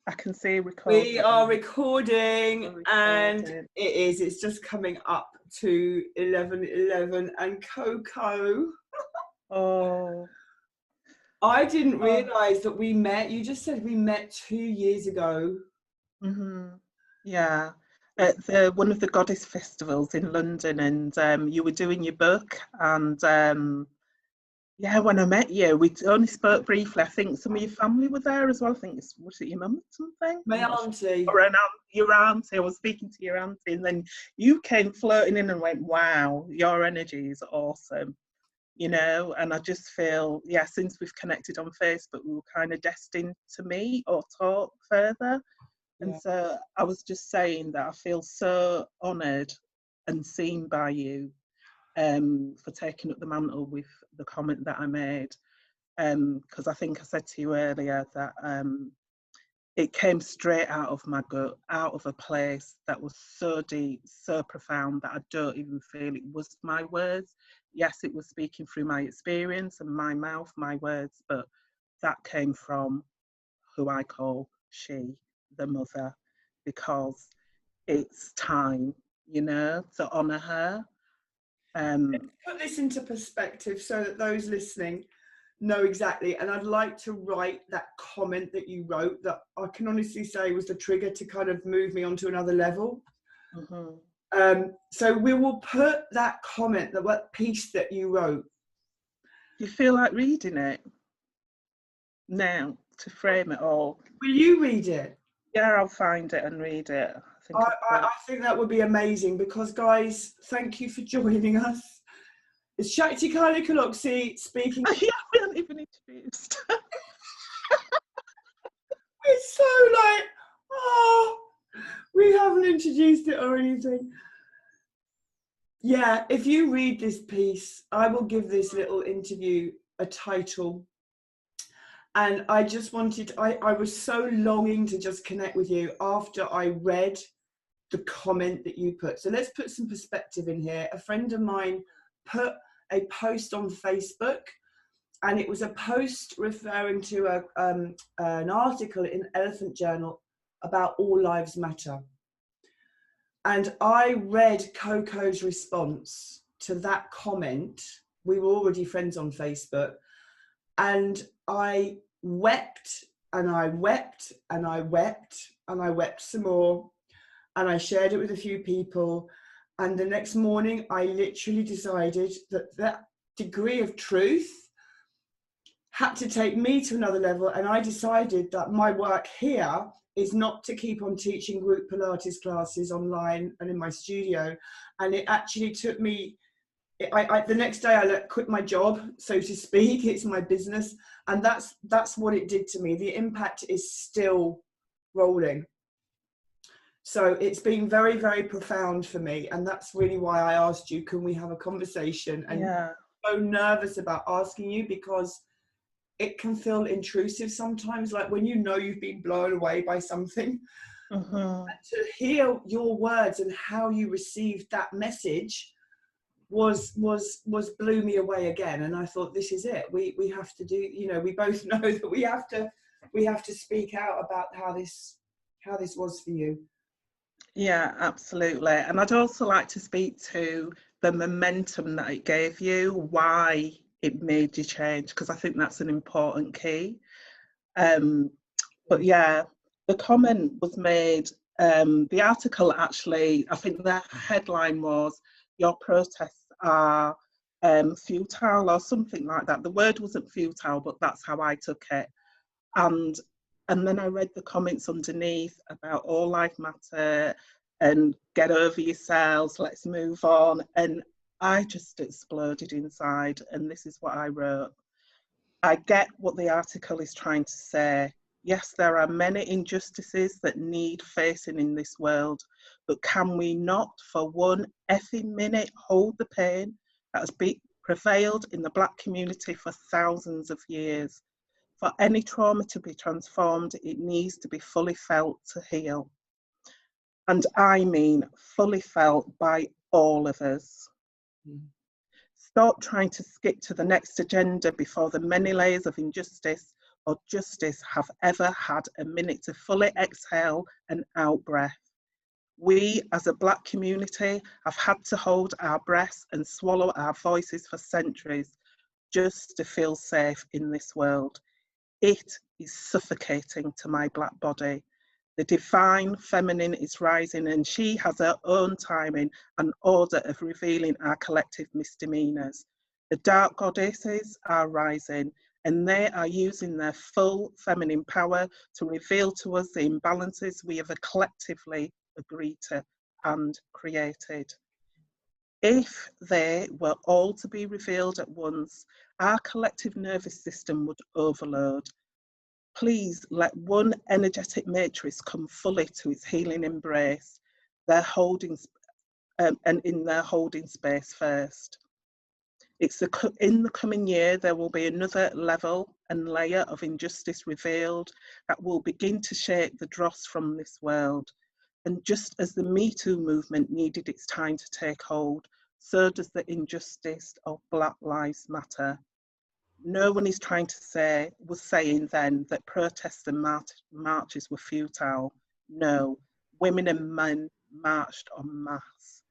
I can see recording. We are recording, and Recording. it's just coming up to 11:11. And Coco, Oh, I didn't realise that we met. You just said we met 2 years ago. yeah. At one of the Goddess festivals in London, and you were doing your book, and yeah, when I met you, we only spoke briefly. I think some of your family were there as well. I think was it your mum or something? My I'm not sure. auntie. Or your auntie. I was speaking to your auntie, and then you came floating in and went, "Wow, your energy is awesome." You know, and I just feel, yeah, since we've connected on Facebook, we were kind of destined to meet or talk further. And Yeah. so I was just saying that I feel so honoured and seen by you for taking up the mantle with the comment that I made. Because I think I said to you earlier that it came straight out of my gut, out of a place that was so deep, so profound that I don't even feel it was my words. Yes, it was speaking through my experience and my mouth, my words, but that came from who I call she, the mother, because it's time, you know, to honour her. Put this into perspective so that those listening know exactly. And I'd like to write that comment that you wrote that I can honestly say was the trigger to kind of move me onto another level. So we will put that comment, that piece that you wrote. Do you feel like reading it now to frame it all? Will you read it? Yeah, I'll find it and read it. I think that would be amazing, because guys, thank you for joining us. It's Shakti Kali Kaloksi speaking. Yeah, we haven't even introduced. It's so like, oh, we haven't introduced it or anything. Yeah, if you read this piece, I will give this little interview a title. And I just wanted, I was so longing to just connect with you after I read the comment that you put. So let's put some perspective in here. A friend of mine put a post on Facebook, and it was a post referring to an article in Elephant Journal about All Lives Matter. And I read Coco's response to that comment. We were already friends on Facebook. And I wept, and I wept, and I wept, and I wept some more. And I shared it with a few people. And the next morning, I literally decided that that degree of truth had to take me to another level. And I decided that my work here is not to keep on teaching group Pilates classes online and in my studio. And it actually took me, the next day I quit my job, so to speak. It's my business. And that's what it did to me. The impact is still rolling. So it's been very, very profound for me. And that's really why I asked you, can we have a conversation? And Yeah. I'm so nervous about asking you, because it can feel intrusive sometimes, like when you know you've been blown away by something. And to hear your words and how you received that message was blew me away again. And I thought, this is it. We have to do, you know, we both know that we have to speak out about how this was for you. Yeah, absolutely. And I'd also like to speak to the momentum that it gave you, why it made you change, because I think that's an important key. But yeah, the comment was made, the article actually, I think the headline was, your protests are futile or something like that. The word wasn't futile, but that's how I took it. And then I read the comments underneath about all life matter and get over yourselves, let's move on. And I just exploded inside. And this is what I wrote. I get what the article is trying to say. Yes, there are many injustices that need facing in this world, but can we not for one effing minute hold the pain that has prevailed in the Black community for thousands of years? For any trauma to be transformed, it needs to be fully felt to heal. And I mean fully felt by all of us. Stop trying to skip to the next agenda before the many layers of injustice or justice have ever had a minute to fully exhale and out breath. We as a Black community have had to hold our breaths and swallow our voices for centuries just to feel safe in this world. It is suffocating to my Black body. The divine feminine is rising, and she has her own timing and order of revealing our collective misdemeanors. The dark goddesses are rising, and they are using their full feminine power to reveal to us the imbalances we have collectively agreed to and created. If they were all to be revealed at once, our collective nervous system would overload. Please let one energetic matrix come fully to its healing embrace, their holding, and in their holding space first. In the coming year, there will be another level and layer of injustice revealed that will begin to shake the dross from this world. And just as the Me Too movement needed its time to take hold, so does the injustice of Black Lives Matter. No one is was saying then that protests and marches were futile. No, women and men marched en masse.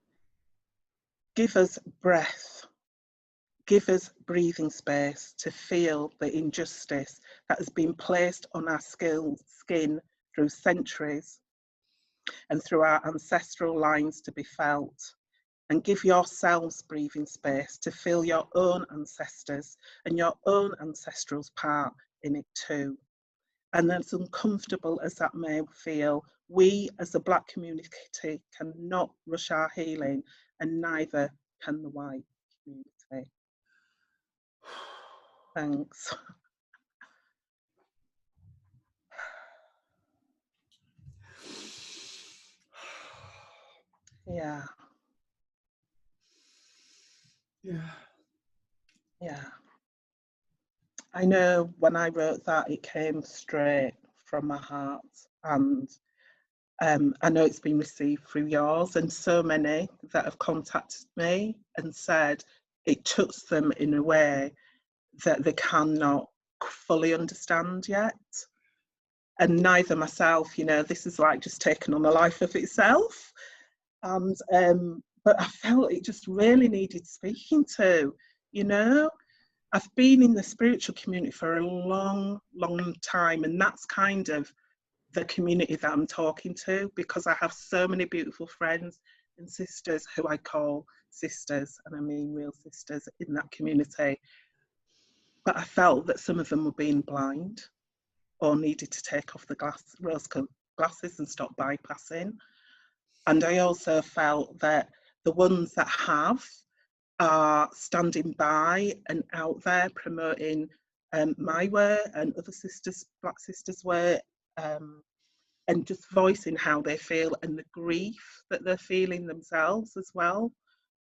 Give us breath. Give us breathing space to feel the injustice that has been placed on our skin through centuries and through our ancestral lines to be felt. And give yourselves breathing space to feel your own ancestors and your own ancestral's part in it too. And as uncomfortable as that may feel, we as a Black community cannot rush our healing, and neither can the white community. Thanks. Yeah. Yeah. I know when I wrote that, it came straight from my heart, and I know it's been received through yours, and so many that have contacted me and said it touches them in a way that they cannot fully understand yet. And neither myself, this is like just taken on a life of itself. And but I felt it just really needed speaking to. I've been in the spiritual community for a long, long time, and that's kind of the community that I'm talking to, because I have so many beautiful friends and sisters who I call sisters, and I mean real sisters in that community. But I felt that some of them were being blind or needed to take off the rose-colored glasses and stop bypassing. And I also felt that the ones that have are standing by and out there promoting my work and other sisters, Black sisters' work, and just voicing how they feel and the grief that they're feeling themselves as well.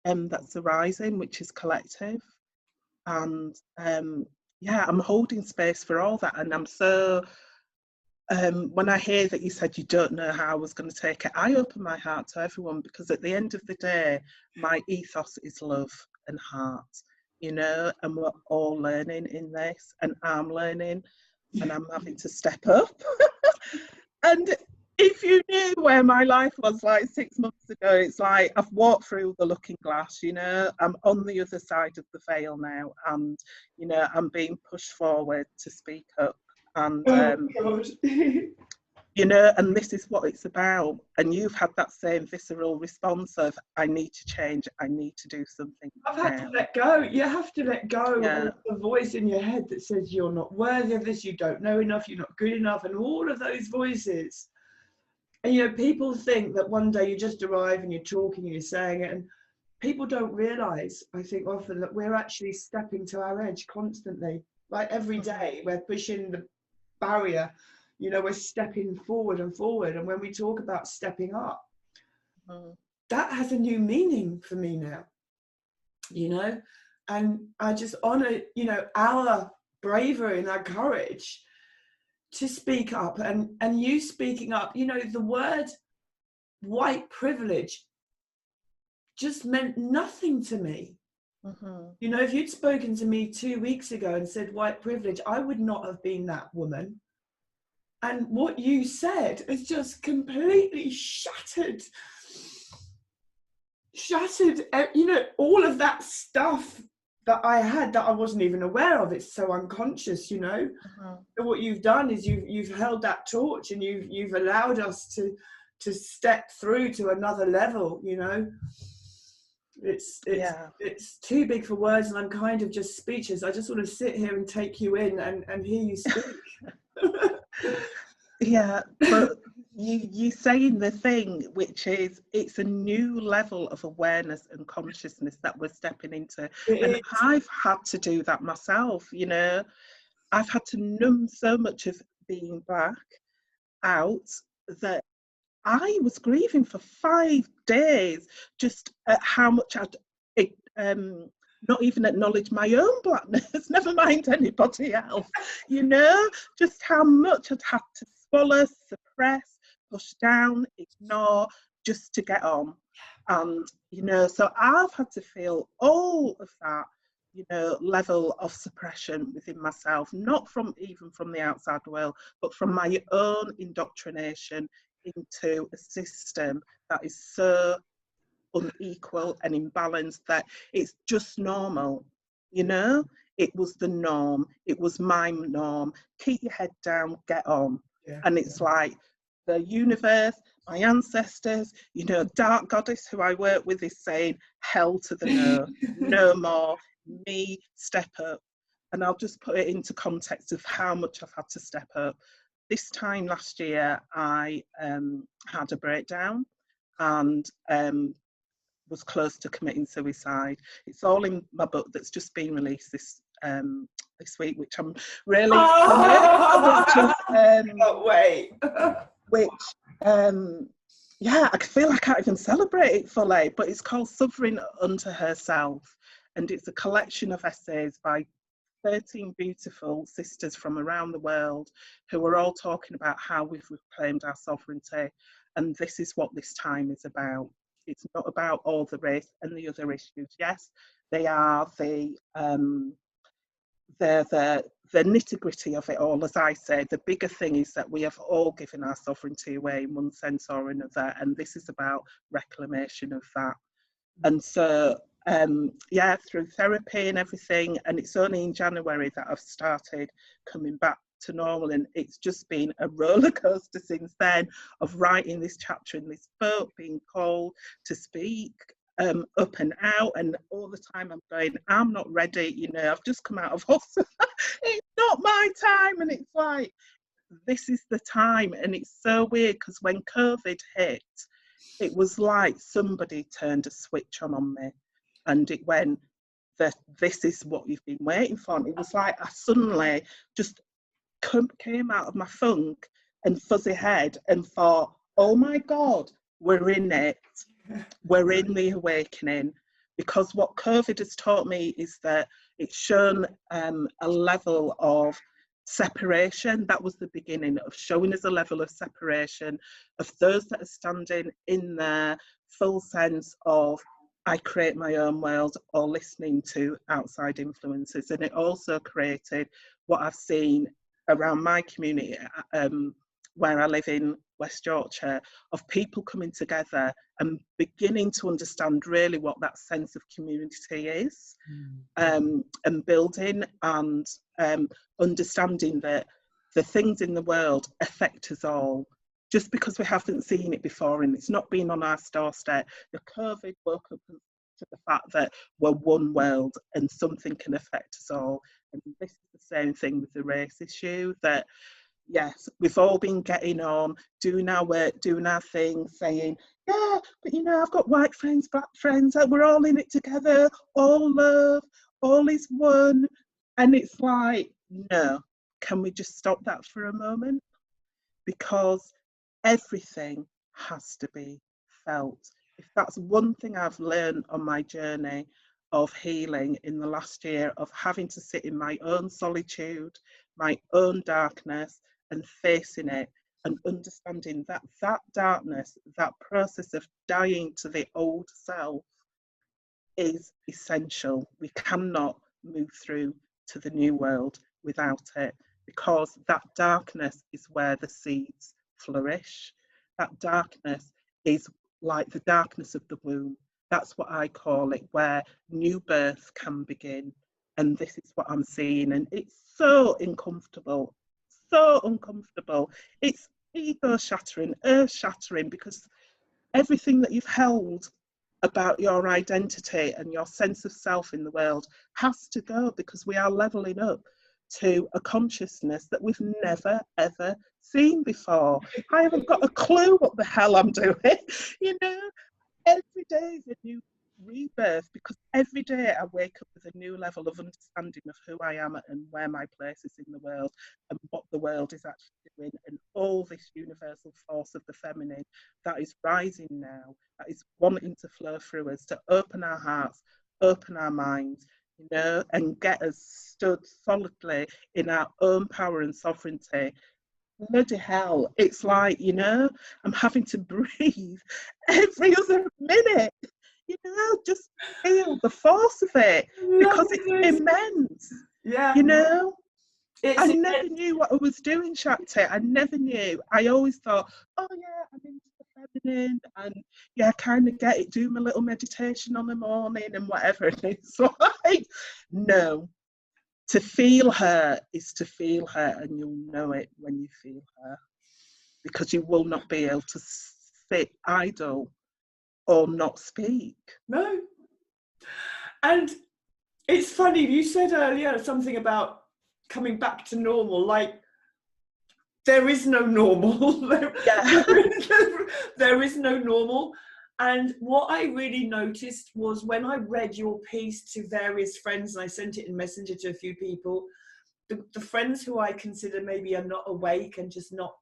That's arising, which is collective. And yeah, I'm holding space for all that. And I'm so, when I hear that you said you don't know how I was going to take it, I open my heart to everyone, because at the end of the day, my ethos is love and heart, and we're all learning in this, and I'm learning, and I'm having to step up. And if you knew where my life was like 6 months ago, it's like I've walked through the looking glass, I'm on the other side of the veil now, and I'm being pushed forward to speak up, and and this is what it's about. And you've had that same visceral response of, I need to change, I need to do something. I've had to let go. You have to let go of the voice in your head that says you're not worthy of this, you don't know enough, you're not good enough, and all of those voices. And people think that one day you just arrive and you're talking and you're saying it, and people don't realise, I think often, that we're actually stepping to our edge constantly. Like every day we're pushing the barrier, we're stepping forward and forward. And when we talk about stepping up, that has a new meaning for me now, and I just honour, our bravery and our courage to speak up, and you speaking up. The word white privilege just meant nothing to me. You know, if you'd spoken to me 2 weeks ago and said white privilege, I would not have been that woman. And what you said has just completely shattered, you know, all of that stuff that I had that I wasn't even aware of. It's so unconscious, you know. So what you've done is you've held that torch, and you've allowed us to step through to another level, you know. It's too big for words, and I'm kind of just speechless. I just want to sit here and take you in and hear you speak. Yeah, but you saying the thing, which is it's a new level of awareness and consciousness that we're stepping into. And I've had to do that myself, you know. I've had to numb so much of being Black out that I was grieving for 5 days just at how much I'd not even acknowledge my own Blackness, never mind anybody else, you know, just how much I'd had to swallow, suppress, push down, ignore, just to get on. And, you know, so I've had to feel all of that, you know, level of suppression within myself, not even from the outside world, but from my own indoctrination into a system that is so unequal and imbalanced that it's just normal, you know. It was the norm, it was my norm. Keep your head down, get on. And it's like the universe, my ancestors, you know, Dark Goddess, who I work with, is saying hell to the no, no more, me, step up. And I'll just put it into context of how much I've had to step up. This time last year, I had a breakdown and was close to committing suicide. It's all in my book that's just been released this week, which I'm really wait. Which yeah, I feel I can't even celebrate it fully, but it's called Suffering Unto Herself, and it's a collection of essays by 13 beautiful sisters from around the world who are all talking about how we've reclaimed our sovereignty. And this is what this time is about. It's not about all the race and the other issues. Yes, they are the nitty-gritty of it all. As I say, the bigger thing is that we have all given our sovereignty away in one sense or another, and this is about reclamation of that. And so yeah, through therapy and everything, and it's only in January that I've started coming back to normal, and it's just been a roller coaster since then of writing this chapter in this book, being called to speak up and out, and all the time I'm going, I'm not ready, you know, I've just come out of hospital. It's not my time. And it's like, this is the time. And it's so weird because when COVID hit, it was like somebody turned a switch on me, and it went, this is what you've been waiting for. And it was like I suddenly just came out of my funk and fuzzy head and thought, oh my God, we're in it. We're in the awakening. Because what COVID has taught me is that it's shown a level of separation. That was the beginning of showing us a level of separation of those that are standing in their full sense of I create my own world or listening to outside influences. And it also created what I've seen around my community, where I live in West Yorkshire, of people coming together and beginning to understand really what that sense of community is, and building and understanding that the things in the world affect us all. Just because we haven't seen it before and it's not been on our doorstep, the COVID woke up to the fact that we're one world and something can affect us all. And this is the same thing with the race issue, that yes, we've all been getting on, doing our work, doing our thing, saying, yeah, but you know, I've got white friends, black friends, we're all in it together, all love, all is one. And it's like, no, can we just stop that for a moment? Because everything has to be felt. If that's one thing I've learned on my journey of healing in the last year, of having to sit in my own solitude, my own darkness, and facing it and understanding that that darkness, that process of dying to the old self, is essential. We cannot move through to the new world without it, because that darkness is where the seeds flourish. That darkness is like the darkness of the womb. That's what I call it, where new birth can begin. And this is what I'm seeing. And it's so uncomfortable, so uncomfortable. It's ego shattering, earth shattering, because everything that you've held about your identity and your sense of self in the world has to go, because we are leveling up to a consciousness that we've never ever seen before. I haven't got a clue what the hell I'm doing. You know, every day is a new rebirth, because every day I wake up with a new level of understanding of who I am and where my place is in the world and what the world is actually doing, and all this universal force of the feminine that is rising now, that is wanting to flow through us, to open our hearts, open our minds, you know, and get us stood solidly in our own power and sovereignty. Bloody hell, it's like, you know, I'm having to breathe every other minute, you know, just feel the force of it, because it's immense. Yeah. You know, I It's never knew what I was doing, Shakti. I never knew. I always thought, oh yeah, I'm into the feminine, and yeah, kind of get it, do my little meditation on the morning and whatever. And it's like, no, to feel her is to feel her, and you'll know it when you feel her, because you will not be able to sit idle or not speak. no. And it's funny, you said earlier something about coming back to normal, like there is no normal. Yeah. There is no normal. And what I really noticed was when I read your piece to various friends, and I sent it in Messenger to a few people, the friends who I consider maybe are not awake and just not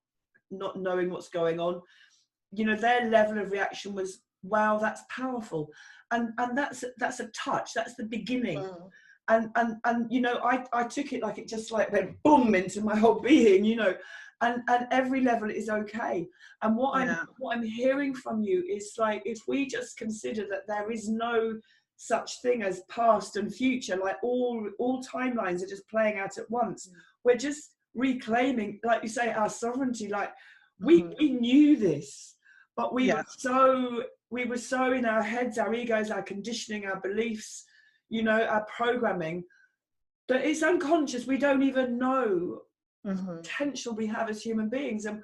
knowing what's going on, you know, their level of reaction was, wow, that's powerful. And that's a touch, that's the beginning. And you know, I took it like it just like went boom into my whole being, you know, and every level is okay. And what I'm hearing from you is like, if we just consider that there is no such thing as past and future, like all timelines are just playing out at once. We're just reclaiming, like you say, our sovereignty. Like we knew this, but we were so in our heads, our egos, our conditioning, our beliefs, you know, our programming, that it's unconscious. We don't even know potential we have as human beings. And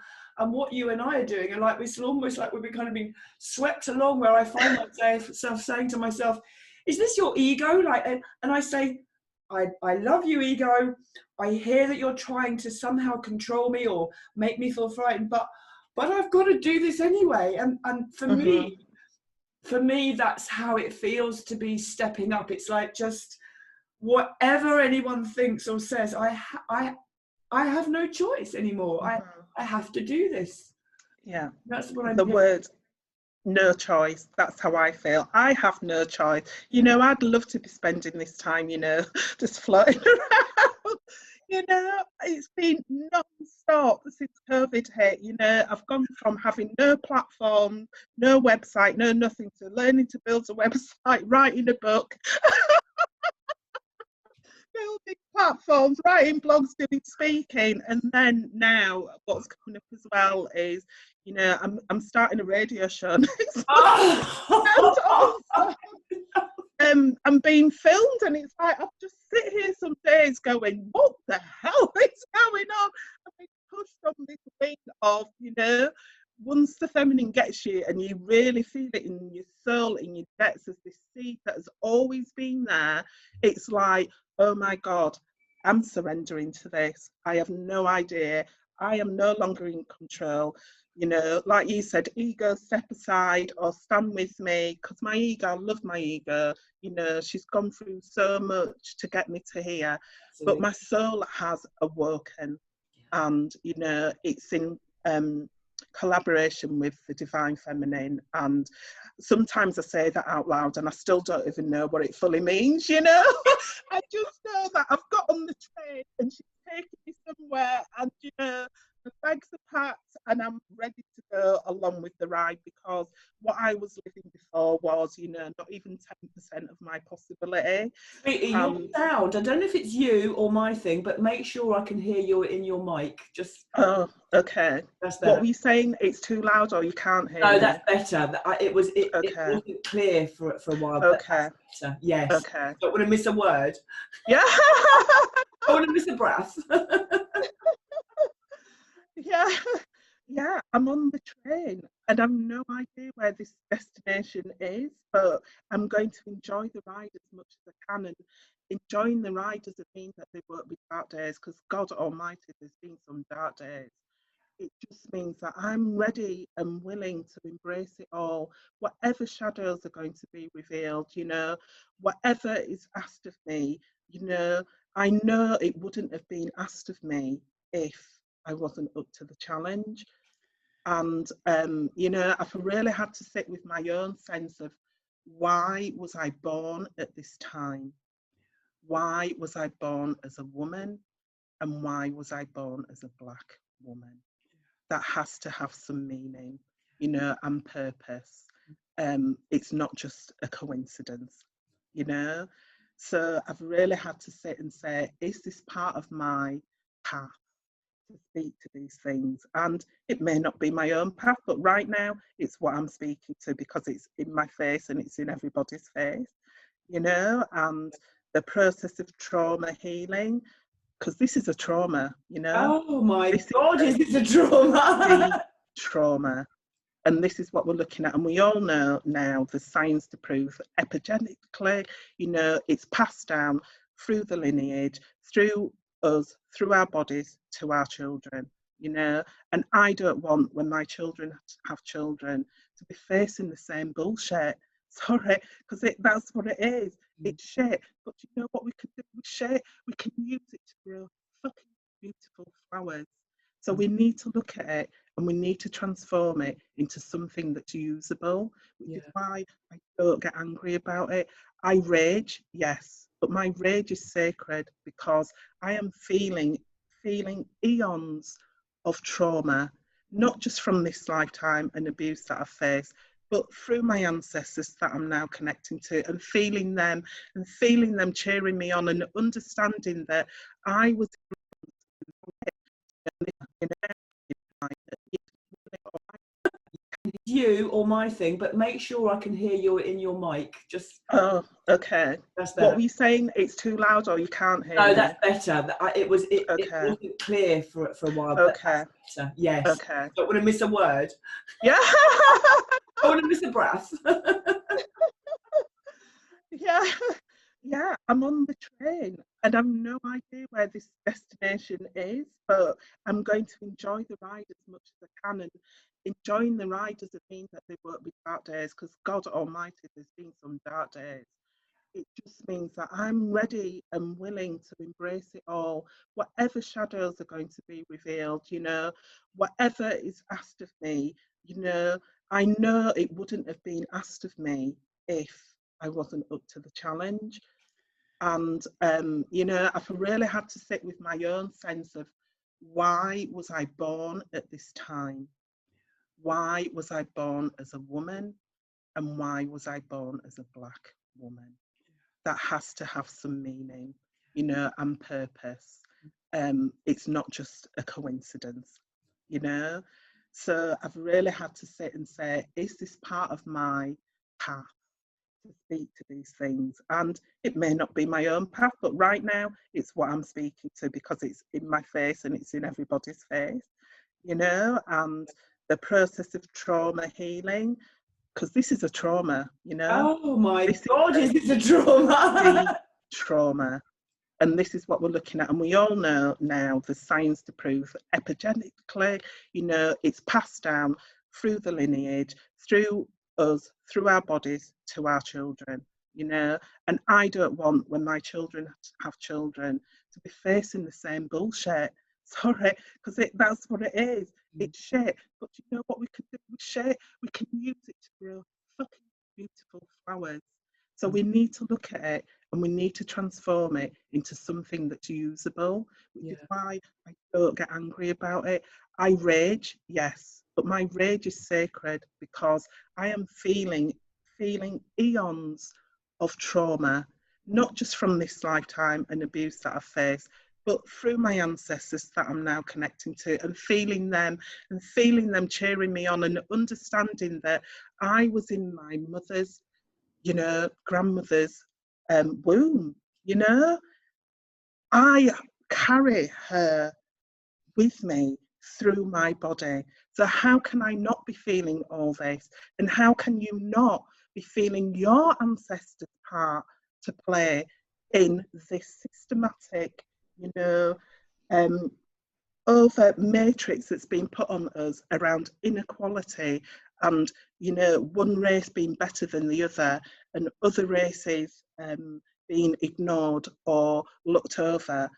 what you and I are doing, and like it's almost like we've been kind of being swept along, where I find myself saying to myself, is this your ego? Like, and I say, I love you, ego. I hear that you're trying to somehow control me or make me feel frightened, but I've got to do this anyway. And for me, that's how it feels to be stepping up. It's like, just whatever anyone thinks or says, I have no choice anymore. I have to do this. Yeah. That's what I'm the doing. word no choice. That's how I feel. I have no choice. You know, I'd love to be spending this time, you know, just floating around. You know, it's been non-stop since COVID hit. You know, I've gone from having no platform, no website, no nothing, to learning to build a website, writing a book, building platforms, writing blogs, doing speaking. And then now what's coming up as well is, you know, I'm starting a radio show next month. I'm being filmed, and it's like, I've just sit here some days going, what the hell is going on? I've been pushed on this thing of, you know, once the feminine gets you and you really feel it in your soul, in your depths, as this seed that has always been there, it's like, oh my God, I'm surrendering to this. I have no idea. I am no longer in control. You know, like you said, ego, step aside or stand with me, because my ego, I love my ego. You know, she's gone through so much to get me to here. Absolutely. But my soul has awoken, and, you know, it's in collaboration with the divine feminine. And sometimes I say that out loud and I still don't even know what it fully means, you know. I just know that I've got on the train and she's taking me somewhere, and, you know, the bags are packed and I'm ready to go along with the ride, because what I was living before was, not even 10% of my possibility. Sweetie, your sound, I don't know if it's you or my thing, but make sure I can hear you in your mic. Just Oh, okay. that's What better. were you saying? It's too loud or you can't hear No, me? that's better. It Okay. wasn't clear for a while, but Okay. that's better. Yes. Okay. Don't want to miss a word. Yeah. Don't want to miss a breath. Yeah. Yeah, I'm on the train and I've no idea where this destination is, but I'm going to enjoy the ride as much as I can. And enjoying the ride doesn't mean that there won't be dark days, because God Almighty, there's been some dark days. It just means that I'm ready and willing to embrace it all, whatever shadows are going to be revealed, whatever is asked of me, I know it wouldn't have been asked of me if I wasn't up to the challenge. And, I've really had to sit with my own sense of, why was I born at this time? Why was I born as a woman? And why was I born as a Black woman? That has to have some meaning, and purpose. It's not just a coincidence, you know. So I've really had to sit and say, is this part of my path to speak to these things? And it may not be my own path, but right now it's what I'm speaking to, because it's in my face and it's in everybody's face, and the process of trauma healing, because this is a trauma, Oh my this God, is is this a deep trauma? trauma. And this is what we're looking at. And we all know now the science to prove epigenetically, it's passed down through the lineage, through us, through our bodies to our children, And I don't want, when my children have children, to be facing the same bullshit. Sorry, because that's what it is. It's shit. But you know what we can do with shit? We can use it to grow fucking beautiful flowers. So we need to look at it and we need to transform it into something that's usable, which is why I don't get angry about it. I rage, yes, but my rage is sacred, because I am feeling eons of trauma, not just from this lifetime and abuse that I've faced, but through my ancestors that I'm now connecting to, and feeling them cheering me on, and understanding that I was You or my thing, but make sure I can hear you in your mic. Just Oh, okay. that's What better. were you saying? It's too loud or you can't hear No, me? that's better. It Okay. wasn't clear for a while, but Okay. that's better. Yes. Okay. Don't want to miss a word. Yeah. Don't want to miss a breath. Yeah. Yeah, I'm on the train and I've no idea where this destination is, but I'm going to enjoy the ride as much as I can. And enjoying the ride doesn't mean that there won't be dark days, because God Almighty, there's been some dark days. It just means that I'm ready and willing to embrace it all, whatever shadows are going to be revealed, whatever is asked of me, I know it wouldn't have been asked of me if I wasn't up to the challenge. And, I've really had to sit with my own sense of, why was I born at this time? Why was I born as a woman? And why was I born as a Black woman? That has to have some meaning, and purpose. It's not just a coincidence, you know. So I've really had to sit and say, is this part of my path to speak to these things? And it may not be my own path, but right now it's what I'm speaking to, because it's in my face and it's in everybody's face, and the process of trauma healing, because this is a trauma, Oh my this God, is is this a deep trauma? trauma. And this is what we're looking at. And we all know now the science to prove epigenetically, it's passed down through the lineage, through us, through our bodies to our children, And I don't want, when my children have children, to be facing the same bullshit. Sorry, because that's what it is. It's shit. But you know what we can do with shit? We can use it to grow fucking beautiful flowers. So we need to look at it and we need to transform it into something that's usable, which is Yeah. why I don't get angry about it. I rage, yes, but my rage is sacred because I am feeling eons of trauma, not just from this lifetime and abuse that I've faced, but through my ancestors that I'm now connecting to, and feeling them cheering me on, and understanding that I was in my mother's, grandmother's womb, you know. I carry her with me through my body. So how can I not be feeling all this? And how can you not be feeling your ancestors' part to play in this systematic, you know, um, over matrix that's been put on us around inequality, and one race being better than the other, and other races being ignored or looked over.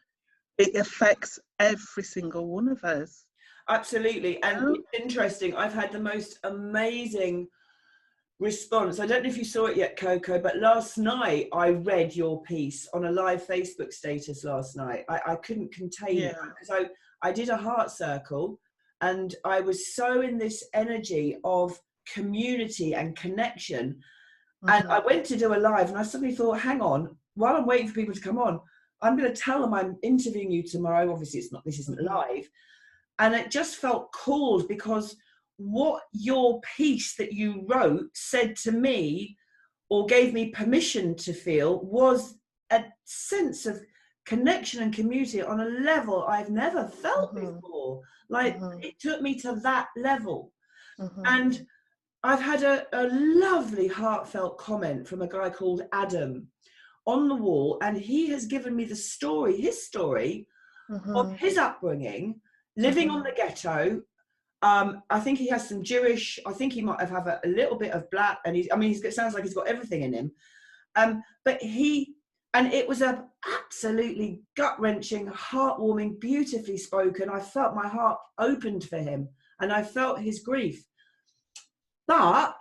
It affects every single one of us. Absolutely. And Oh, it's interesting, I've had the most amazing response. I don't know if you saw it yet, Coco, but last night I read your piece on a live Facebook status last night. I couldn't contain it yeah. because I did a heart circle, and I was so in this energy of community and connection. And I went to do a live, and I suddenly thought, hang on, while I'm waiting for people to come on, I'm going to tell them I'm interviewing you tomorrow. Obviously, this isn't live. And it just felt called, because what your piece that you wrote said to me, or gave me permission to feel, was a sense of connection and community on a level I've never felt before. Like, it took me to that level. And I've had a lovely heartfelt comment from a guy called Adam on the wall, and he has given me his story of his upbringing, living on the ghetto. I think he has some Jewish, I think he might have a little bit of black, and it sounds like he's got everything in him. And it was a absolutely gut-wrenching, heartwarming, beautifully spoken. I felt my heart opened for him, and I felt his grief. But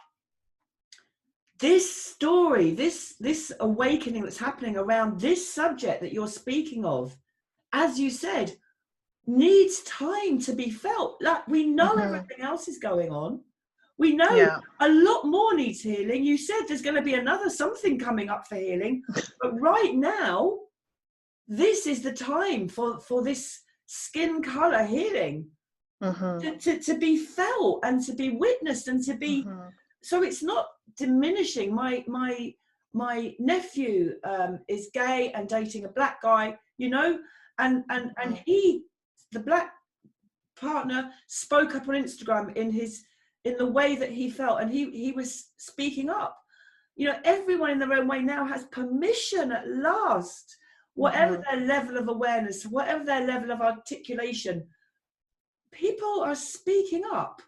this story, this awakening that's happening around this subject that you're speaking of, as you said, needs time to be felt. Like, we know everything else is going on. We know a lot more needs healing. You said there's going to be another something coming up for healing. But right now, this is the time for this skin color healing to be felt and to be witnessed and to be. So it's not diminishing. My nephew is gay and dating a black guy, and he, the black partner, spoke up on Instagram in the way that he felt, and he was speaking up. Everyone in their own way now has permission at last, whatever their level of awareness, whatever their level of articulation, people are speaking up.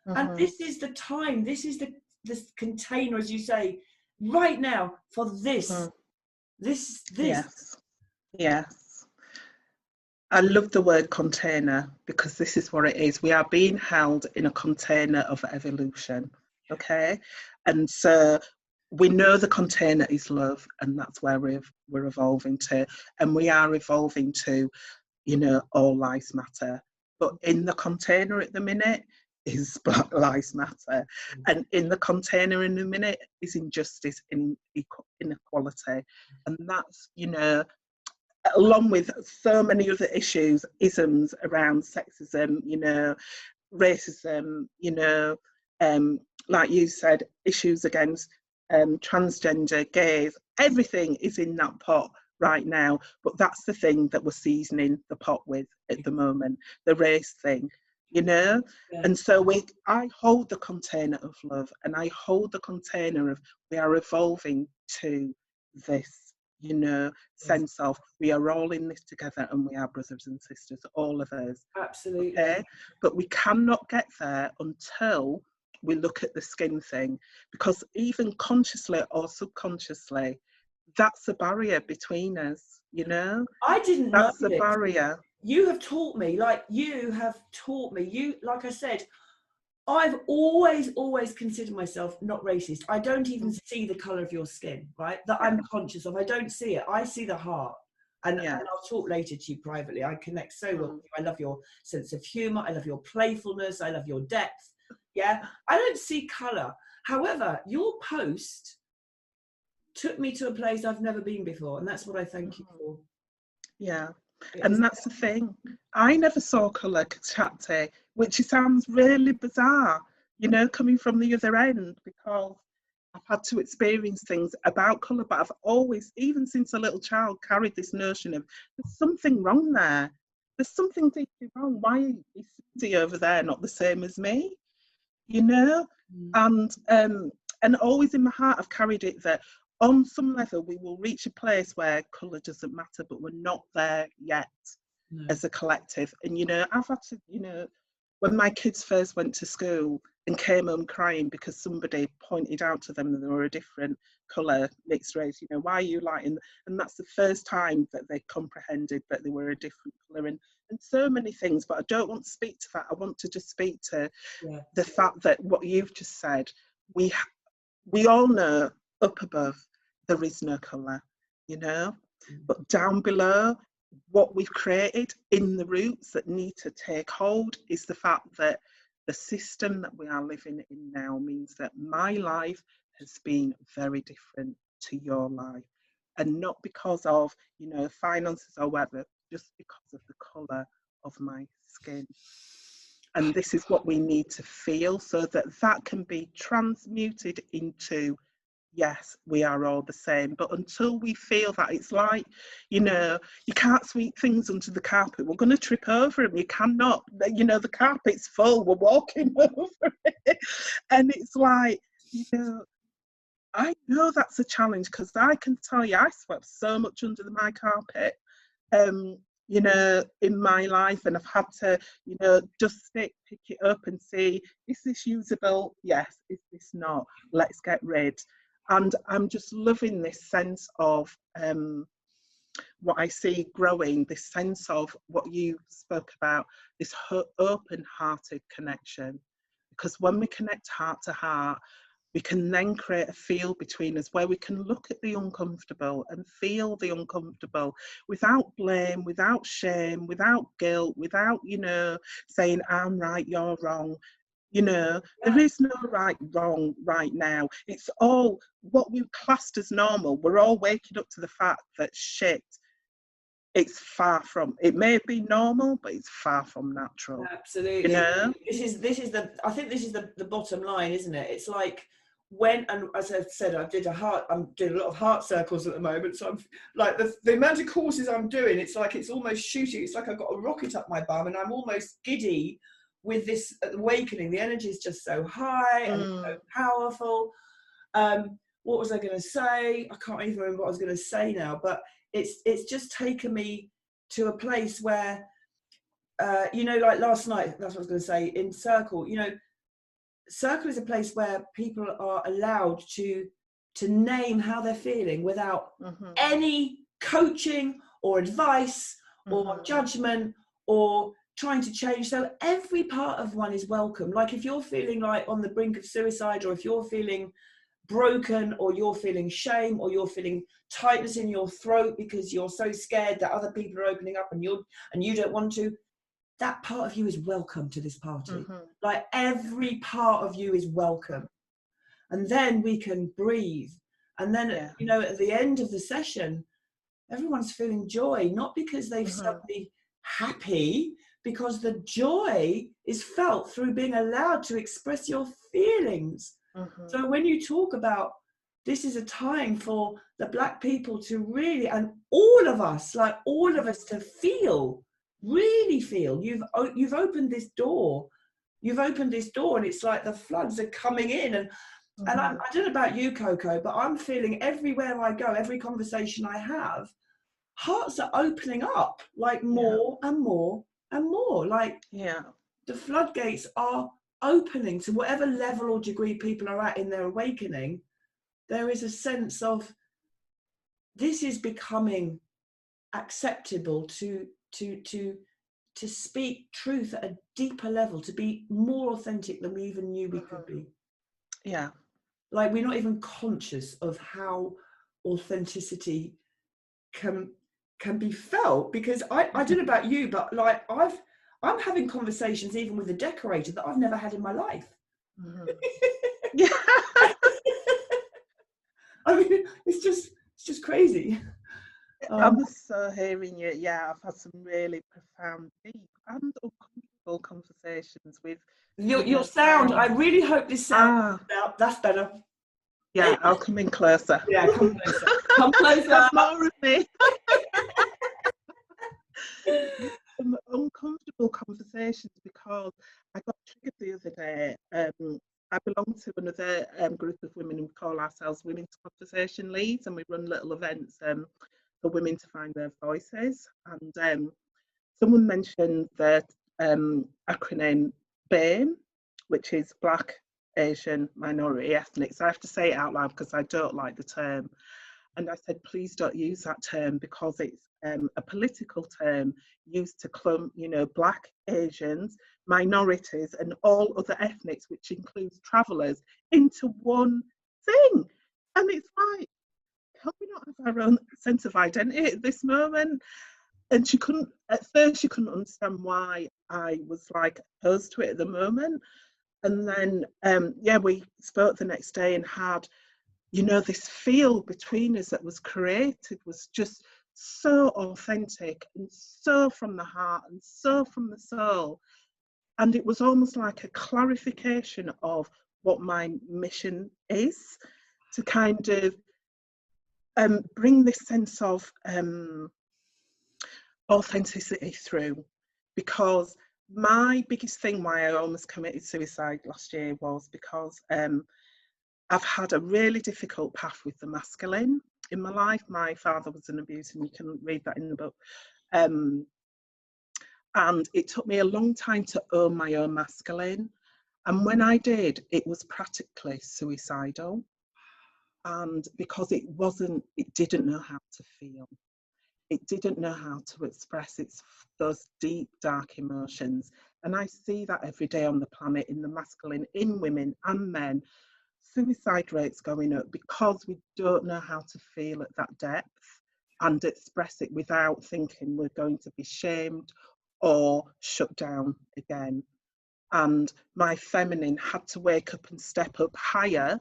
And this is the time, this is this container, as you say, right now, for this. Yes. I love the word container, because this is what it is. We are being held in a container of evolution, okay? And so we know the container is love, and that's where we're evolving to. And we are evolving to, all lives matter. But in the container at the minute is Black Lives Matter. And in the container in a minute is injustice and inequality. And that's, along with so many other issues, isms around sexism, racism, like you said, issues against transgender, gays, everything is in that pot right now. But that's the thing that we're seasoning the pot with at the moment, the race thing, And so I hold the container of love, and I hold the container of, we are evolving to this, sense of, we are all in this together, and we are brothers and sisters, all of us. Absolutely. Okay? But we cannot get there until we look at the skin thing, because even consciously or subconsciously, that's a barrier between us, I didn't know that's a barrier. You have taught me, like I said, I've always considered myself not racist. I don't even see the colour of your skin, right? That I'm conscious of. I don't see it. I see the heart. And I'll talk later to you privately. I connect so well with you. I love your sense of humour. I love your playfulness. I love your depth. Yeah. I don't see colour. However, your post took me to a place I've never been before. And that's what I thank you for. Yeah. And that's the thing. I never saw colour, Chatty, which sounds really bizarre, you know, coming from the other end, because I've had to experience things about colour, but I've always, even since a little child, carried this notion of there's something wrong there. There's something deeply wrong. Why is Susie over there not the same as me? You know? And always in my heart I've carried it that on some level we will reach a place where colour doesn't matter, but we're not there yet as a collective. And you know, I've had to, you know, when my kids first went to school and came home crying because somebody pointed out to them that they were a different colour, mixed race, you know, why are you lighting? And that's the first time that they comprehended that they were a different colour, and so many things. But I don't want to speak to that. I want to just speak to the fact that what you've just said, we all know up above there is no colour, you know, but down below, what we've created in the roots that need to take hold is the fact that the system that we are living in now means that my life has been very different to your life, and not because of, you know, finances or whatever, just because of the colour of my skin. And this is what we need to feel, so that that can be transmuted into, yes, we are all the same. But until we feel that, it's like, you know, you can't sweep things under the carpet. We're going to trip over them. You cannot, you know, the carpet's full. We're walking over it. And it's like, you know, I know that's a challenge, because I can tell you I swept so much under my carpet, you know, in my life, and I've had to, you know, dust it, pick it up and see, is this usable? Yes. Is this not? Let's get rid. And I'm just loving this sense of what I see growing, this sense of what you spoke about, this open-hearted connection. Because when we connect heart to heart, we can then create a field between us where we can look at the uncomfortable and feel the uncomfortable without blame, without shame, without guilt, without, you know, saying, I'm right, you're wrong. You know, there is no right, wrong right now. It's all what we've classed as normal. We're all waking up to the fact that shit, it's far from, it may be normal, but it's far from natural. Absolutely. You know? This is the, I think this is the bottom line, isn't it? It's like, when, and as I said, I'm doing a lot of heart circles at the moment, so I'm like, the amount of courses I'm doing, it's like, it's almost shooting, it's like I've got a rocket up my bum and I'm almost giddy with this awakening. The energy is just so high and so powerful. What was I going to say? I can't even remember what I was going to say now, but it's just taken me to a place where, you know, like last night, that's what I was going to say, in Circle, you know, Circle is a place where people are allowed to name how they're feeling without any coaching or advice or judgment or trying to change. So every part of one is welcome. Like if you're feeling like on the brink of suicide, or if you're feeling broken, or you're feeling shame, or you're feeling tightness in your throat because you're so scared that other people are opening up and you don't want to, that part of you is welcome to this party. Like every part of you is welcome. And then we can breathe. And then, you know, at the end of the session, everyone's feeling joy, not because they've suddenly happy, because the joy is felt through being allowed to express your feelings. So when you talk about, this is a time for the Black people to really, and all of us, like all of us, to feel, really feel. You've opened this door. You've opened this door, and it's like the floods are coming in. And I don't know about you, Coco, but I'm feeling everywhere I go, every conversation I have, hearts are opening up, like more and more and more. Like the floodgates are opening to whatever level or degree people are at in their awakening. There is a sense of, this is becoming acceptable to to speak truth at a deeper level, to be more authentic than we even knew we could be. Yeah. Like, we're not even conscious of how authenticity can be felt, because I don't know about you, but like I'm having conversations even with a decorator that I've never had in my life. Yeah. I mean, it's just crazy. I'm so hearing you. Yeah, I've had some really profound, deep and uncomfortable conversations with Your sound, I really hope this sound out. That's better. Yeah, I'll come in closer. Yeah, come closer. Come closer. That's more of me. Some uncomfortable conversations, because I got triggered the other day. I belong to another group of women who call ourselves Women's Conversation Leads, and we run little events for women to find their voices. And someone mentioned the acronym BAME, which is Black, Asian, Minority, Ethnic. So I have to say it out loud because I don't like the term. And I said, please don't use that term, because it's a political term used to clump, Black, Asians, minorities, and all other ethnics, which includes travellers, into one thing. And it's like, can we not have our own sense of identity at this moment? And at first she couldn't understand why I was like opposed to it at the moment. And then, we spoke the next day and had, this feel between us that was created was just so authentic and so from the heart and so from the soul. And it was almost like a clarification of what my mission is, to kind of bring this sense of authenticity through. Because my biggest thing why I almost committed suicide last year was because I've had a really difficult path with the masculine in my life. My father was an abuser, and you can read that in the book. And it took me a long time to own my own masculine. And when I did, it was practically suicidal. And because it didn't know how to feel. It didn't know how to express those deep, dark emotions. And I see that every day on the planet, in the masculine, in women and men. Suicide rates going up because we don't know how to feel at that depth and express it without thinking we're going to be shamed or shut down again. And my feminine had to wake up and step up higher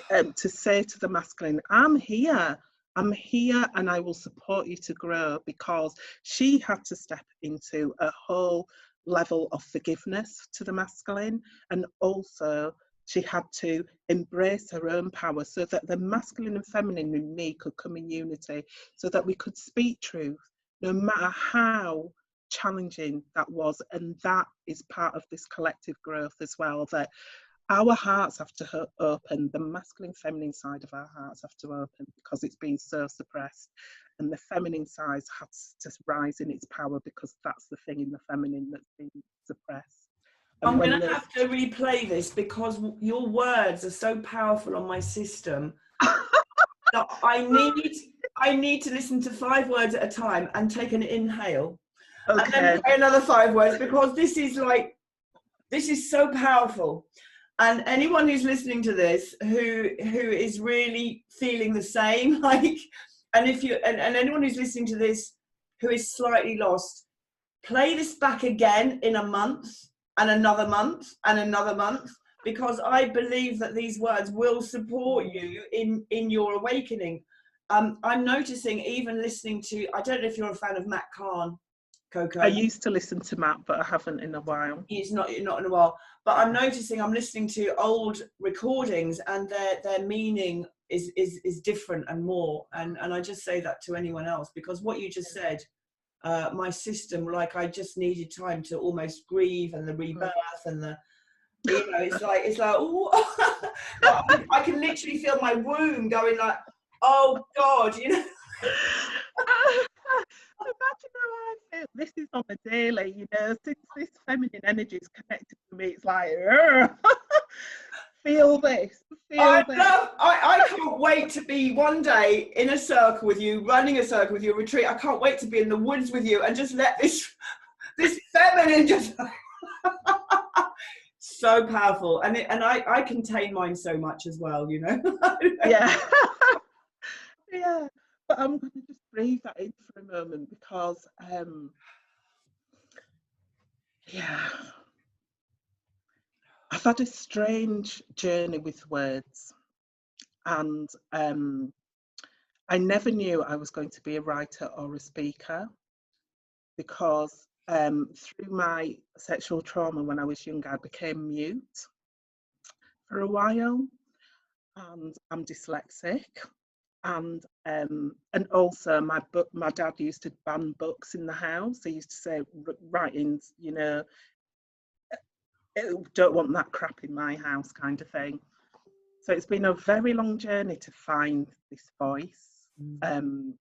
to say to the masculine, I'm here and I will support you to grow, because she had to step into a whole level of forgiveness to the masculine, and also she had to embrace her own power so that the masculine and feminine in me could come in unity, so that we could speak truth, no matter how challenging that was. And that is part of this collective growth as well, that our hearts have to open, the masculine feminine side of our hearts have to open, because it's been so suppressed, and the feminine side has to rise in its power, because that's the thing in the feminine that's been suppressed. And I'm going to have to replay this, because your words are so powerful on my system that I need to listen to 5 words at a time and take an inhale. Okay. And then play another 5 words, because this is so powerful. And anyone who's listening to this who is really feeling the same, and anyone who's listening to this who is slightly lost, play this back again in a month, and another month, and another month, because I believe that these words will support you in your awakening. I'm noticing, even listening to, I don't know if you're a fan of Matt Kahn, Coco. I used to listen to Matt, but I haven't in a while. He's not in a while. But I'm noticing, I'm listening to old recordings, and their meaning is different and more. And I just say that to anyone else, because what you just said, my system, like, I just needed time to almost grieve, and the rebirth, and the, it's like oh, I can literally feel my womb going like, oh God, Imagine how I feel. This is on a daily, since this feminine energy is connected to me, it's like, feel this. I can't wait to be one day in a circle with you, running a circle with you, a retreat. I can't wait to be in the woods with you and just let this this feminine just so powerful, and I contain mine so much as well, you know. Yeah. Yeah, but I'm going to just breathe that in for a moment because, yeah, I've had a strange journey with words, and I never knew I was going to be a writer or a speaker because through my sexual trauma when I was young, I became mute for a while, and I'm dyslexic. And also my dad used to ban books in the house. He used to say writings, you know, don't want that crap in my house kind of thing. So it's been a very long journey to find this voice, and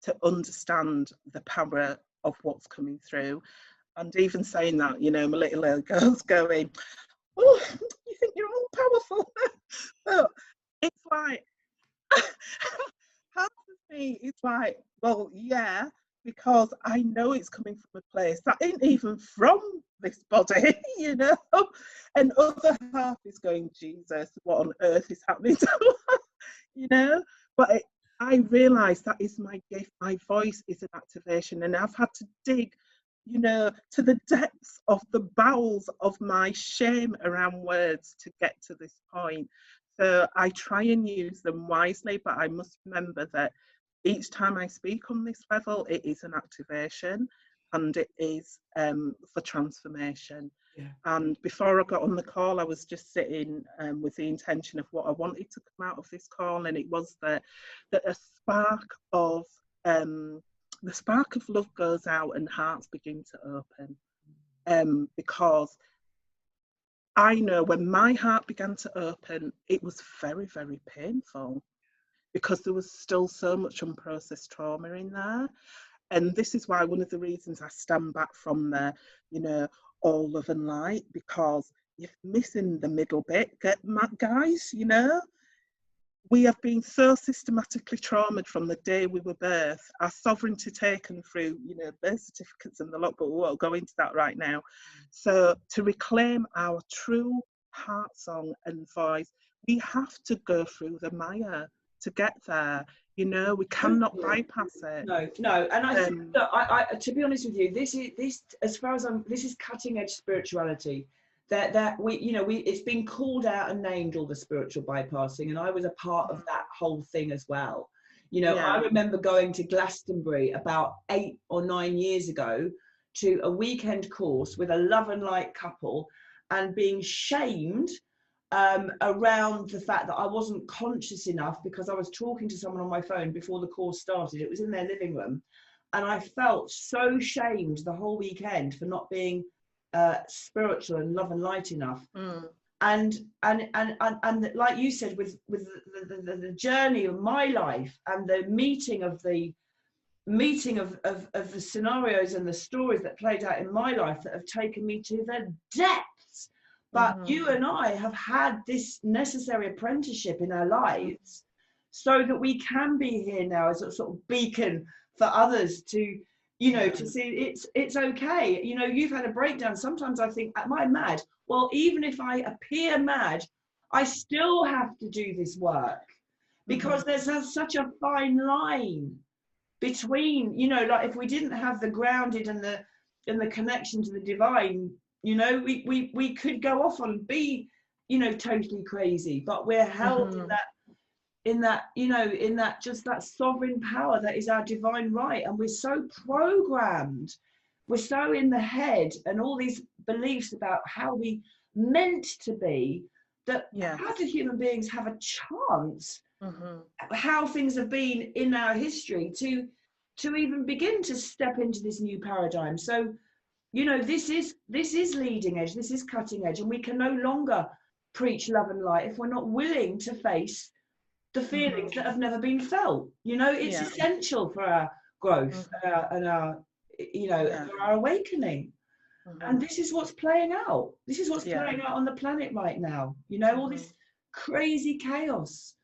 to understand the power of what's coming through. And even saying that, you know, my little girl's going, oh, you think you're all powerful. But it's like half of me is like, well, yeah, because I know it's coming from a place that ain't even from this body, you know. And other half is going, Jesus, what on earth is happening to her, you know. But I realise that is my gift. My voice is an activation, and I've had to dig, you know, to the depths of the bowels of my shame around words to get to this point. So I try and use them wisely, but I must remember that each time I speak on this level, it is an activation, and it is for transformation. Yeah. And before I got on the call, I was just sitting with the intention of what I wanted to come out of this call, and it was that a spark of the spark of love goes out and hearts begin to open, because I know when my heart began to open, it was very, very painful because there was still so much unprocessed trauma in there. And this is why one of the reasons I stand back from the, you know, all love and light, because you're missing the middle bit, guys, you know. We have been so systematically traumatized from the day we were birthed, our sovereignty taken through, you know, birth certificates and the lot, but we won't go into that right now. So to reclaim our true heart song and voice, we have to go through the mire to get there. You know, we cannot bypass it. No, and I think that I to be honest with you, this as far as this is cutting edge spirituality. That it's been called out and named, all the spiritual bypassing, and I was a part of that whole thing as well. You know, I remember going to Glastonbury about 8 or 9 years ago to a weekend course with a love and light couple, and being shamed around the fact that I wasn't conscious enough because I was talking to someone on my phone before the course started. It was in their living room, and I felt so shamed the whole weekend for not being spiritual and love and light enough. And like you said, with the journey of my life and the meeting of the scenarios and the stories that played out in my life that have taken me to the depths. But you and I have had this necessary apprenticeship in our lives so that we can be here now as a sort of beacon for others to, you know, to see it's okay. You know, you've had a breakdown. Sometimes I think, am I mad? Well, even if I appear mad, I still have to do this work, because there's such a fine line between, you know, like if we didn't have the grounded and the connection to the divine, you know, we could go off and be, you know, totally crazy, but we're held in that, you know, in that just that sovereign power that is our divine right. And we're so programmed, we're so in the head, and all these beliefs about how we meant to be, that how do human beings have a chance, how things have been in our history to even begin to step into this new paradigm. So, you know, this is leading edge, this is cutting edge, and we can no longer preach love and light if we're not willing to face the feelings that have never been felt. You know, it's essential for our growth and our you know, for our awakening. And this is what's playing out. This is what's playing out on the planet right now. You know, all this crazy chaos.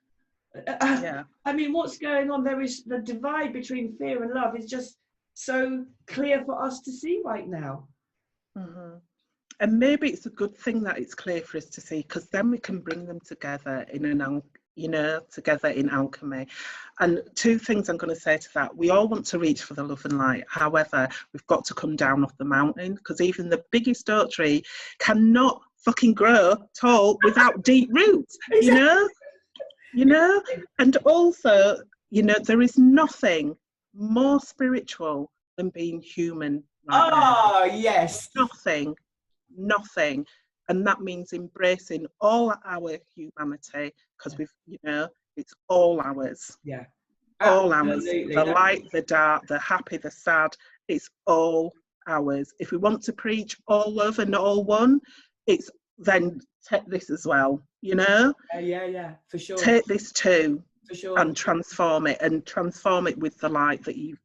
I mean, what's going on? There is the divide between fear and love is just so clear for us to see right now. Mm-hmm. And maybe it's a good thing that it's clear for us to see, because then we can bring them together together in alchemy. And two things I'm going to say to that: we all want to reach for the love and light. However, we've got to come down off the mountain, because even the biggest oak tree cannot fucking grow tall without deep roots. And also, there is nothing more spiritual than being human right now. Yes. Nothing. And that means embracing all our humanity, because it's all ours. Yeah. All Absolutely. ours. The light, the dark, the happy, the sad, it's all ours. If we want to preach all love and all one, then take this as well, Yeah, for sure. Take this too, for sure, and transform it with the light that you're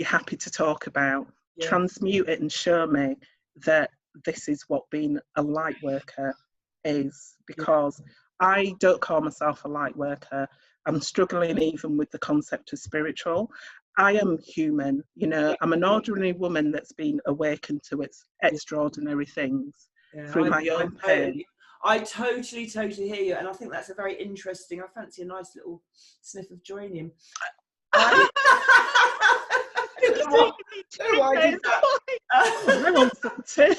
happy to talk about. Yeah. Transmute it and show me that this is what being a light worker is, because I don't call myself a light worker. I'm struggling even with the concept of spiritual. I am human, I'm an ordinary woman that's been awakened to its extraordinary things through my own pain. I totally hear you, and I think that's a very interesting. I fancy a nice little sniff of geranium. I did that. I want some too.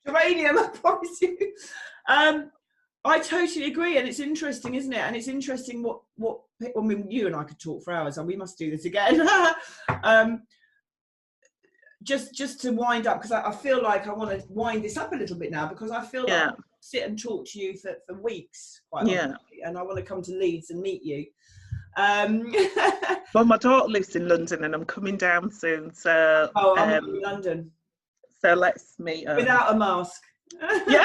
Geranium, I promise you. I totally agree, and it's interesting, isn't it? And it's interesting what I mean, you and I could talk for hours, and we must do this again. Just to wind up, because I feel like I want to wind this up a little bit now, because I feel like I sit and talk to you for weeks, quite honestly, and I want to come to Leeds and meet you. Well, my daughter lives in London, and I'm coming down soon. So I'm in London. So let's meet her. Without a mask. Yeah.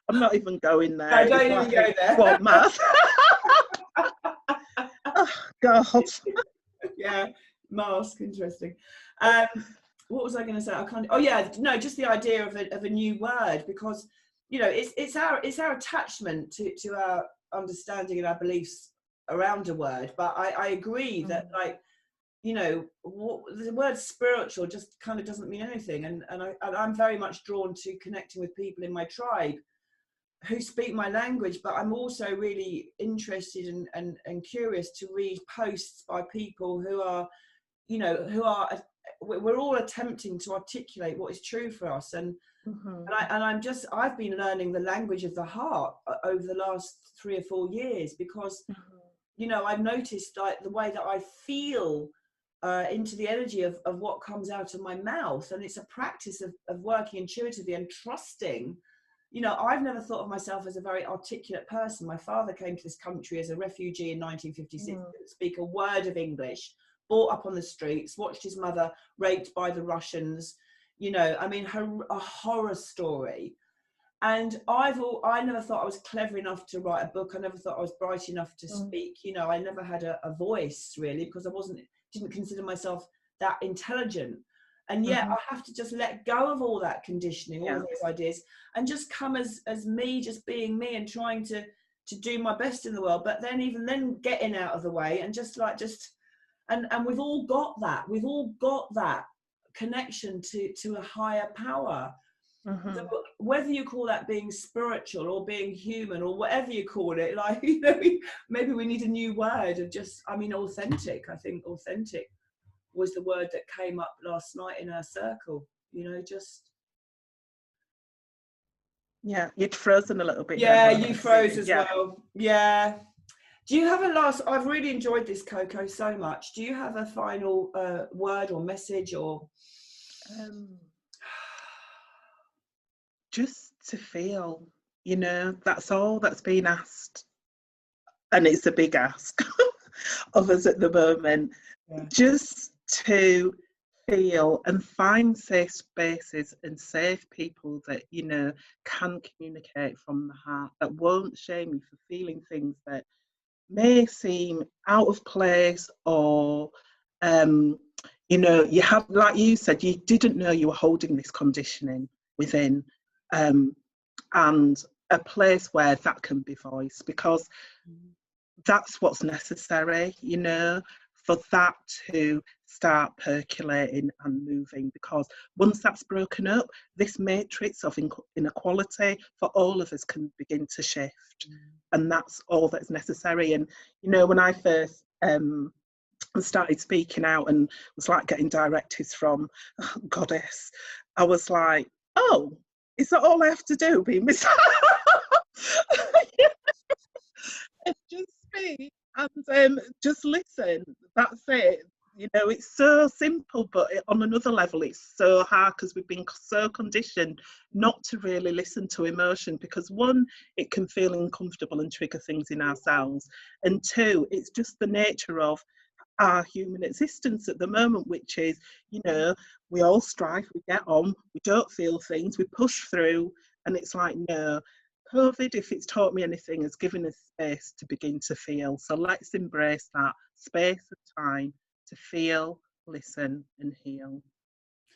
I'm not even going there. No, don't even go there. What mask? Oh, God. Yeah, mask. Interesting. What was I going to say? Just the idea of a new word, because it's our attachment to our understanding and our beliefs around a word. But I agree that the word spiritual just kind of doesn't mean anything, and I'm very much drawn to connecting with people in my tribe who speak my language, but I'm also really interested and curious to read posts by people who are we're all attempting to articulate what is true for us, and I've been learning the language of the heart over the last 3 or 4 years, because I've noticed like the way that I feel into the energy of what comes out of my mouth, and it's a practice of working intuitively and trusting. I've never thought of myself as a very articulate person. My father came to this country as a refugee in 1956, didn't speak a word of English, brought up on the streets, watched his mother raped by the Russians, a horror story. And I never thought I was clever enough to write a book. I never thought I was bright enough to speak. I never had a voice, really, because I didn't consider myself that intelligent. And yet I have to just let go of all that conditioning, all those ideas, and just come as me, just being me, and trying to do my best in the world. But then even then getting out of the way, and and we've all got that. We've all got that connection to a higher power. So whether you call that being spiritual or being human or whatever you call it, maybe we need a new word of authentic. I think authentic was the word that came up last night in our circle. Yeah, you'd frozen a little bit. Yeah, you froze as well. Yeah. Do you have I've really enjoyed this, Coco, so much. Do you have a final word or message or? Just to feel, that's all that's been asked. And it's a big ask of us at the moment. Yeah. Just to feel and find safe spaces and safe people that, can communicate from the heart, that won't shame you for feeling things that may seem out of place, or you have, like you said, you didn't know you were holding this conditioning within, and a place where that can be voiced, because that's what's necessary, for that to start percolating and moving, because once that's broken up, this matrix of inequality for all of us can begin to shift. And that's all that's necessary. And, you know, when I first started speaking out and was like getting directives from Goddess, I was like, oh, is that all I have to do? Be myself? Just speak and just listen. That's it. You know, it's so simple, but on another level, it's so hard because we've been so conditioned not to really listen to emotion, because one, it can feel uncomfortable and trigger things in ourselves, and two, it's just the nature of our human existence at the moment, which is, you know, we all strive, we get on, we don't feel things, we push through, and it's like, no, COVID, if it's taught me anything, has given us space to begin to feel. So let's embrace that space of time to feel, listen, and heal.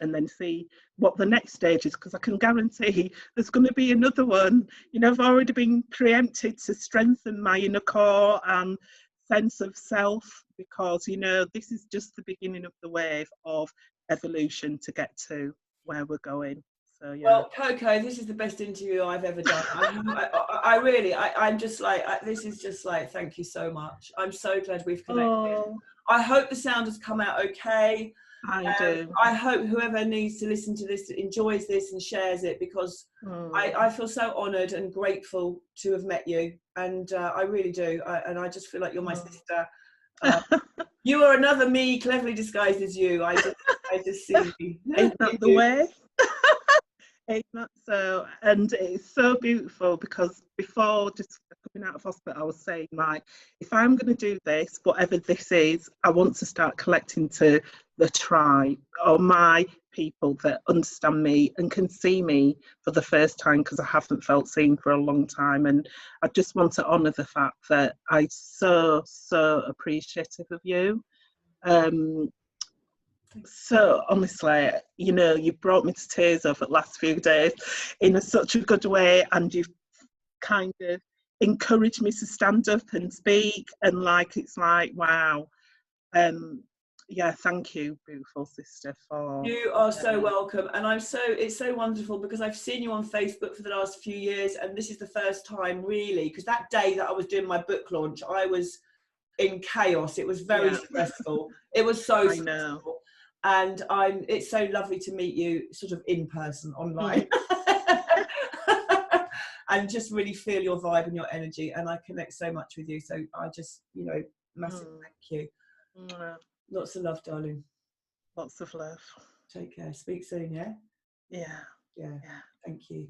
And then see what the next stage is, because I can guarantee there's going to be another one. You know, I've already been preempted to strengthen my inner core and sense of self, because, you know, this is just the beginning of the wave of evolution to get to where we're going. So, yeah. Well, Coco, this is the best interview I've ever done. I really, I'm just like, this is just like, thank you so much. I'm so glad we've connected. Oh, I hope the sound has come out okay. I do. I hope whoever needs to listen to this enjoys this and shares it, because I feel so honoured and grateful to have met you. And I really do. And I just feel like you're my sister. You are another me, cleverly disguised as you. I just see you. Ain't that the way? Ain't that so? And it's so beautiful, because before just coming out of hospital, I was saying, like, if I'm going to do this, whatever this is, I want to start collecting to the tribe, or my people that understand me and can see me for the first time, because I haven't felt seen for a long time. And I just want to honour the fact that I'm so appreciative of you. So honestly, you know, you brought me to tears over the last few days in such a good way, and you've kind of encouraged me to stand up and speak, and like, it's like, wow. Yeah, thank you, beautiful sister, for you are so welcome. And it's so wonderful, because I've seen you on Facebook for the last few years, and this is the first time really, because that day that I was doing my book launch, I was in chaos. It was very stressful. It was so stressful. Know. And it's so lovely to meet you sort of in person online. And just really feel your vibe and your energy, and I connect so much with you. So I just, you know, massive thank you. Lots of love, darling. Lots of love. Take care. Speak soon, yeah? Yeah. Thank you.